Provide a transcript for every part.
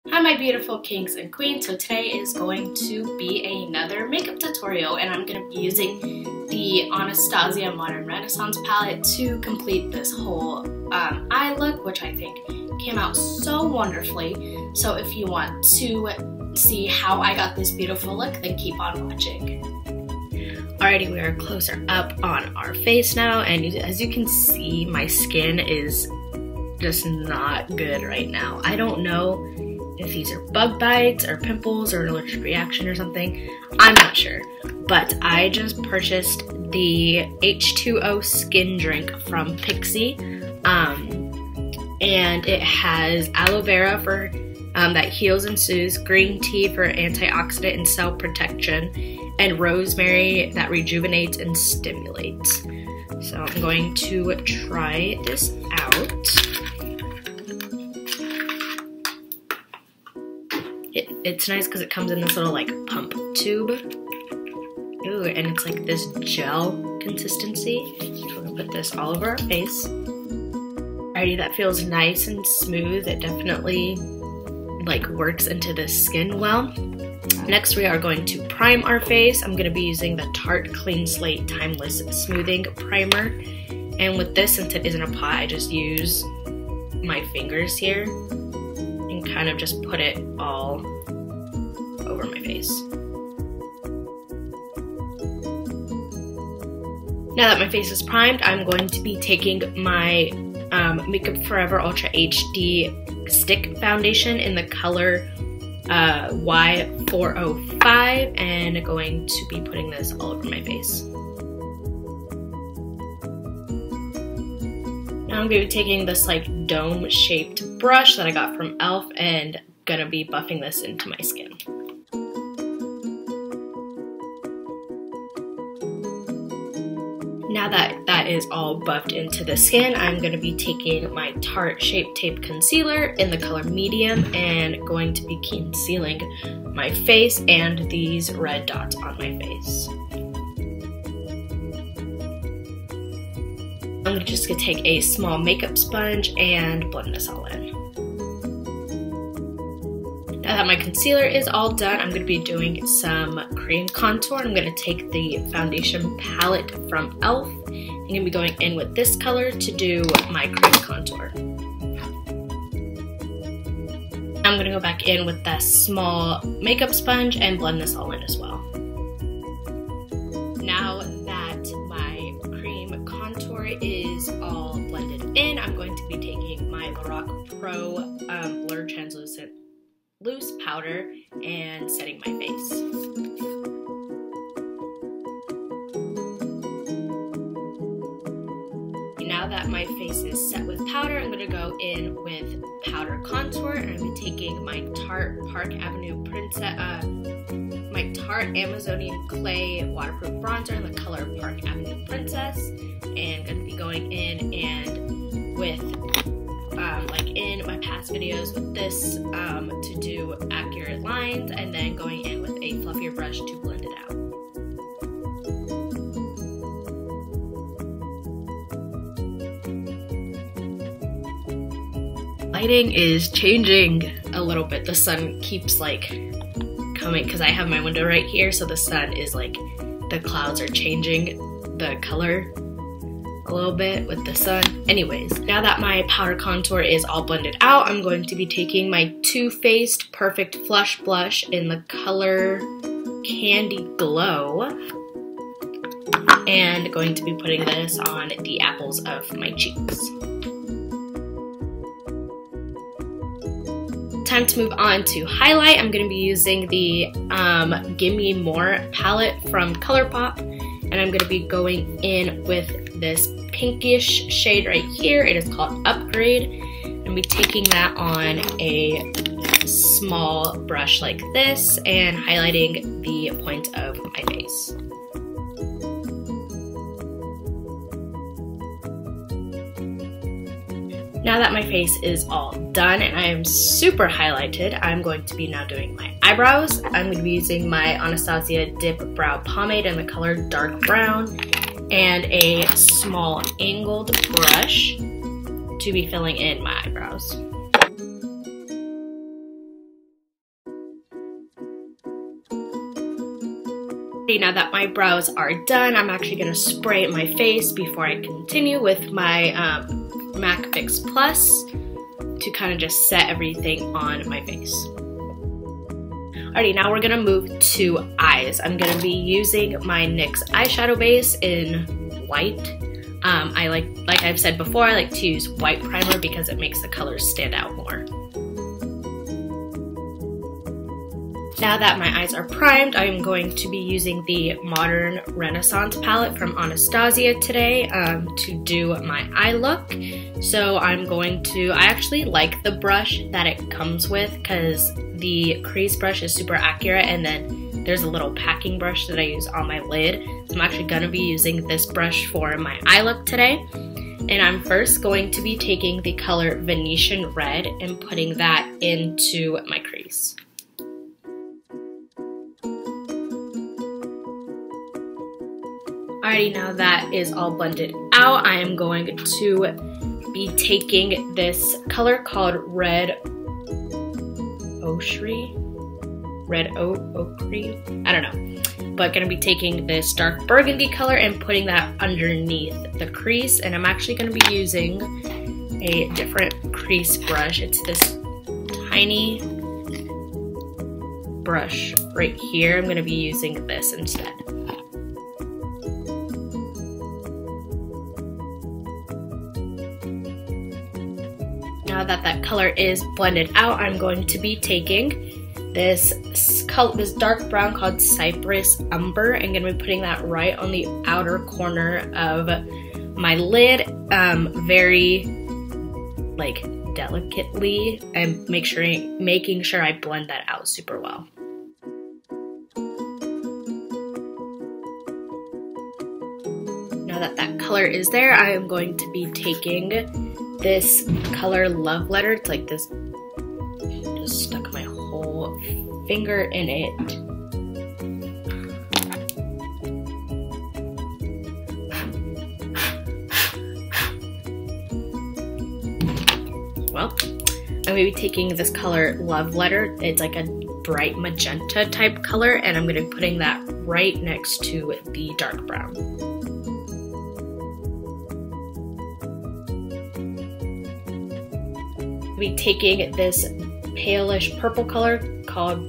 Hi my beautiful kings and queens. So today is going to be another makeup tutorial and I'm going to be using the Anatasia Modern Renaissance palette to complete this whole eye look, which I think came out so wonderfully. So if you want to see how I got this beautiful look, then keep on watching. Alrighty, we are closer up on our face now, and as you can see, my skin is just not good right now. I don't know if these are bug bites or pimples or an allergic reaction or something. I'm not sure, but I just purchased the H2O skin drink from Pixie, and it has aloe vera for that heals and soothes, green tea for antioxidant and cell protection, and rosemary that rejuvenates and stimulates. So I'm going to try this out. It's nice because it comes in this little like pump tube. Ooh, and it's like this gel consistency. So we're gonna put this all over our face. Alrighty, that feels nice and smooth. It definitely like works into the skin well. Next, we are going to prime our face. I'm gonna be using the Tarte Clean Slate Timeless Smoothing Primer. And with this, since it isn't a pot, I just use my fingers here and kind of just put it all over my face. Now that my face is primed, I'm going to be taking my Makeup Forever Ultra HD Stick Foundation in the color Y405 and going to be putting this all over my face. Now I'm going to be taking this like dome-shaped brush that I got from e.l.f. and going to be buffing this into my skin. Now that that is all buffed into the skin, I'm going to be taking my Tarte Shape Tape Concealer in the color Medium and going to be concealing my face and these red dots on my face. I'm just going to take a small makeup sponge and blend this all in. Now that my concealer is all done, I'm going to be doing some cream contour. I'm going to take the foundation palette from e.l.f. I'm going to be going in with this color to do my cream contour. I'm going to go back in with that small makeup sponge and blend this all in as well. Now that my cream contour is all blended in, I'm going to be taking my Lorac Pro Blur Translucent Loose powder and setting my face. Now that my face is set with powder, I'm going to go in with powder contour, and I'm going to be taking my Tarte Park Avenue Princess, my Tarte Amazonian Clay Waterproof Bronzer in the color Park Avenue Princess, and going to be going in and with like in my past videos with this to do accurate lines, and then going in with a fluffier brush to blend it out. Lighting is changing a little bit. The sun keeps like coming because I have my window right here, so the sun is like, the clouds are changing the color a little bit with the sun. Anyways, now that my powder contour is all blended out, I'm going to be taking my Too Faced Perfect Flush Blush in the color Candy Glow and going to be putting this on the apples of my cheeks. Time to move on to highlight. I'm going to be using the Gimme More palette from ColourPop, and I'm going to be going in with this pinkish shade right here. It is called Upgrade. I'm going to be taking that on a small brush like this and highlighting the point of my face. Now that my face is all done and I am super highlighted, I'm going to be now doing my eyebrows. I'm going to be using my Anastasia Dip Brow Pomade in the color Dark Brown and a small angled brush to be filling in my eyebrows. Now that my brows are done, I'm actually going to spray my face before I continue with my MAC Fix Plus to kind of just set everything on my face. Alrighty, now we're gonna move to eyes. I'm gonna be using my NYX eyeshadow base in white. I like I've said before, I like to use white primer because it makes the colors stand out more. Now that my eyes are primed, I'm going to be using the Modern Renaissance palette from Anatasia today to do my eye look. So I actually like the brush that it comes with because the crease brush is super accurate, and then there's a little packing brush that I use on my lid. So I'm actually going to be using this brush for my eye look today. And I'm first going to be taking the color Venetian Red and putting that into my crease. Alrighty, now that is all blended out, I am going to be taking this color called Red Ochre, I don't know, but gonna be taking this dark burgundy color and putting that underneath the crease, and I'm actually gonna be using a different crease brush. It's this tiny brush right here. I'm gonna be using this instead. Now that color is blended out, I'm going to be taking this dark brown called Cypress Umber and going to be putting that right on the outer corner of my lid, very like delicately, and making sure I blend that out super well. Now that color is there, I am going to be taking this color Love Letter. It's like this, just stuck my whole finger in it. Well, I'm going to be taking this color Love Letter. It's like a bright magenta type color, and I'm going to be putting that right next to the dark brown. Be taking this palish purple color called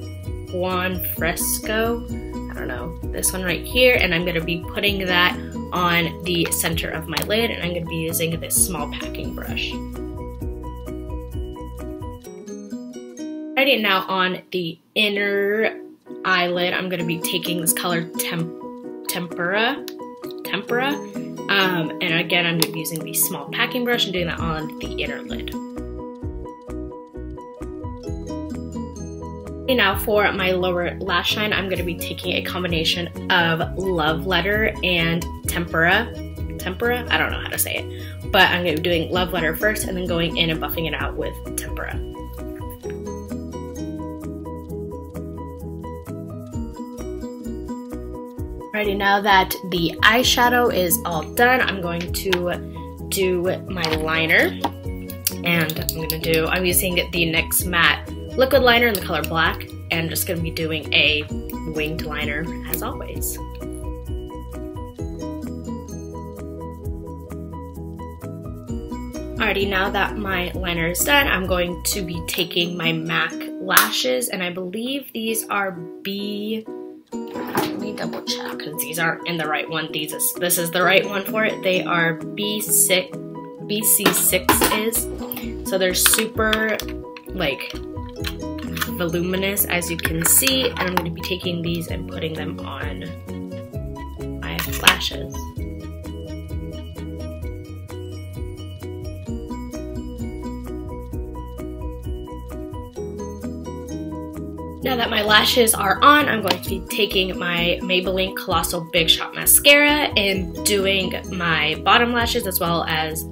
Buon Fresco. I don't know, this one right here, and I'm going to be putting that on the center of my lid, and I'm going to be using this small packing brush. Alrighty, now on the inner eyelid, I'm going to be taking this color Tempera. And again, I'm going to be using the small packing brush and doing that on the inner lid. Now for my lower lash line, I'm going to be taking a combination of Love Letter and Tempera. I don't know how to say it, but I'm going to be doing Love Letter first and then going in and buffing it out with Tempera. Alrighty, now that the eyeshadow is all done, I'm going to do my liner, and I'm using the NYX Matte Liquid Liner in the color Black, and I'm just going to be doing a winged liner as always. Alrighty, now that my liner is done, I'm going to be taking my MAC lashes, and I believe these are let me double check because these aren't in the right one. This is the right one for it. They are BC6s, so they're super like voluminous, as you can see, and I'm going to be taking these and putting them on my lashes. Now that my lashes are on, I'm going to be taking my Maybelline Colossal Big Shot Mascara and doing my bottom lashes as well as